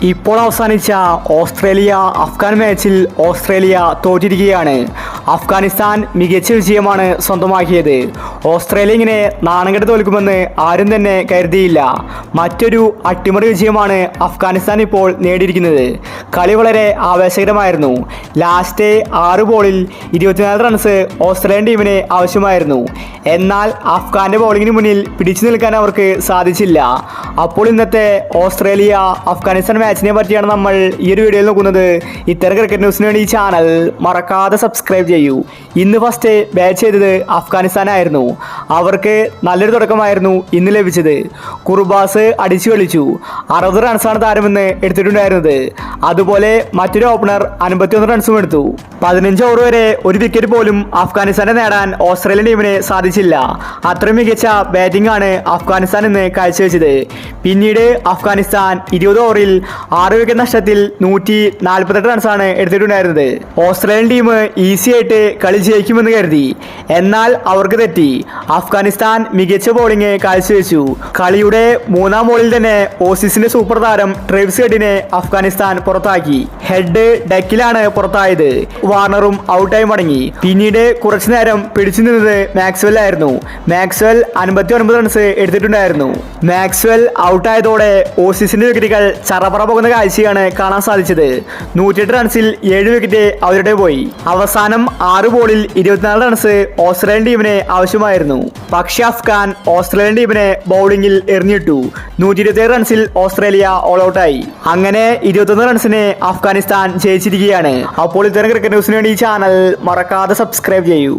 ഇപ്പോൾ അവസാനിച്ച ഓസ്ട്രേലിയ അഫ്ഗാൻ മാച്ചിൽ ഓസ്ട്രേലിയ തോറ്റിരിക്കുകയാണ്. അഫ്ഗാനിസ്ഥാൻ മികച്ച വിജയമാണ് സ്വന്തമാക്കിയത്. ഓസ്ട്രേലിയ ഇങ്ങനെ നാണംകെട്ട് തോൽക്കുമെന്ന് ആരും തന്നെ കരുതിയില്ല. മറ്റൊരു അട്ടിമറി വിജയമാണ് അഫ്ഗാനിസ്ഥാൻ ഇപ്പോൾ നേടിയിരിക്കുന്നത്. കളി വളരെ ആവേശകരമായിരുന്നു. ലാസ്റ്റ് 6 ബോളിൽ 24 റൺസ് ഓസ്ട്രേലിയൻ ടീമിന് ആവശ്യമായിരുന്നു. എന്നാൽ അഫ്ഗാന്റെ ബോളിങ്ങിന് മുന്നിൽ പിടിച്ചു നിൽക്കാൻ അവർക്ക് സാധിച്ചില്ല. അപ്പോൾ ഇന്നത്തെ ഓസ്ട്രേലിയ അഫ്ഗാനിസ്ഥാൻ മാച്ചിനെ പറ്റിയാണ് നമ്മൾ ഈ ഒരു വീഡിയോയിൽ നോക്കുന്നത്. ഇത്തരം ക്രിക്കറ്റ് ന്യൂസിന് വേണ്ടി ഈ ചാനൽ മറക്കാതെ സബ്സ്ക്രൈബ് ചെയ്യൂ. ഇന്ന് ഫസ്റ്റ് ബാറ്റ് ചെയ്തത് അഫ്ഗാനിസ്ഥാനായിരുന്നു. അവർക്ക് നല്ലൊരു തുടക്കമായിരുന്നു ഇന്ന് ലഭിച്ചത്. കുർബാസ് അടിച്ചു കളിച്ചു. 60 റൺസാണ് താരമെന്ന് എടുത്തിട്ടുണ്ടായിരുന്നത്. അതുപോലെ മറ്റൊരു ഓപ്പണർ 51 റൺസും എടുത്തു. 15 ഓവർ വരെ ഒരു വിക്കറ്റ് പോലും അഫ്ഗാനിസ്ഥാനെ നേടാൻ ഓസ്ട്രേലിയൻ ടീമിന് സാധിച്ചില്ല. അത്രയും മികച്ച ബാറ്റിംഗ് ആണ് അഫ്ഗാനിസ്ഥാൻ ഇന്ന് കാഴ്ചവെച്ചത്. പിന്നീട് അഫ്ഗാനിസ്ഥാൻ 20 ഓവറിൽ 6 വിക്കറ്റ് നഷ്ടത്തിൽ 148 റൺസാണ് എടുത്തിട്ടുണ്ടായിരുന്നത്. ഓസ്ട്രേലിയൻ ടീം ഈസി ആയിട്ട് കളി ജയിക്കുമെന്ന് കരുതി. എന്നാൽ അവർക്ക് തെറ്റി. അഫ്ഗാനിസ്ഥാൻ മികച്ച ബോളിംഗ് കാഴ്ചവെച്ചു. കളിയുടെ 3-ാം ബോളിൽ തന്നെ ഓസീസിന്റെ സൂപ്പർ താരം ട്രേവിസ് ഹെഡിനെ അഫ്ഗാനിസ്ഥാൻ പുറത്താക്കി. ഹെഡ് ഡെക്കിലാണ് പുറത്തായത്. വാർണറും ഔട്ടായി മടങ്ങി. പിന്നീട് കുറച്ചു നേരം പിടിച്ചു നിന്നത് മാക്സ്വെൽ ആയിരുന്നു. മാക്സ്വെൽ 59 റൺസ് എടുത്തിട്ടുണ്ടായിരുന്നു. മാക്സ്വെൽ ഔട്ടായതോടെ ഓസീസിന്റെ വിക്കറ്റുകൾ ചറപറ പോകുന്ന കാഴ്ചയാണ് കാണാൻ സാധിച്ചത്. 108 റൺസിൽ 7 വിക്കറ്റ് അവരുടെ പോയി. അവസാനം 6 ബോളിൽ 24 റൺസ് ഓസ്ട്രേലിയൻ ടീമിന് ആവശ്യമായിരുന്നു. പക്ഷേ അഫ്ഗാൻ ഓസ്ട്രേലിയൻ ടീമിനെ ബൗളിംഗിൽ എറിഞ്ഞിട്ടു. 127 റൺസിൽ ഓസ്ട്രേലിയ ഓൾ ഔട്ടായി. അങ്ങനെ 21 റൺസിന് അഫ്ഗാനിസ്ഥാൻ ജയിച്ചിരിക്കുകയാണ്. അപ്പോൾ ഇത്തരം ക്രിക്കറ്റ് ന്യൂസിന് വേണ്ടി ഈ ചാനൽ മറക്കാതെ സബ്സ്ക്രൈബ് ചെയ്യൂ.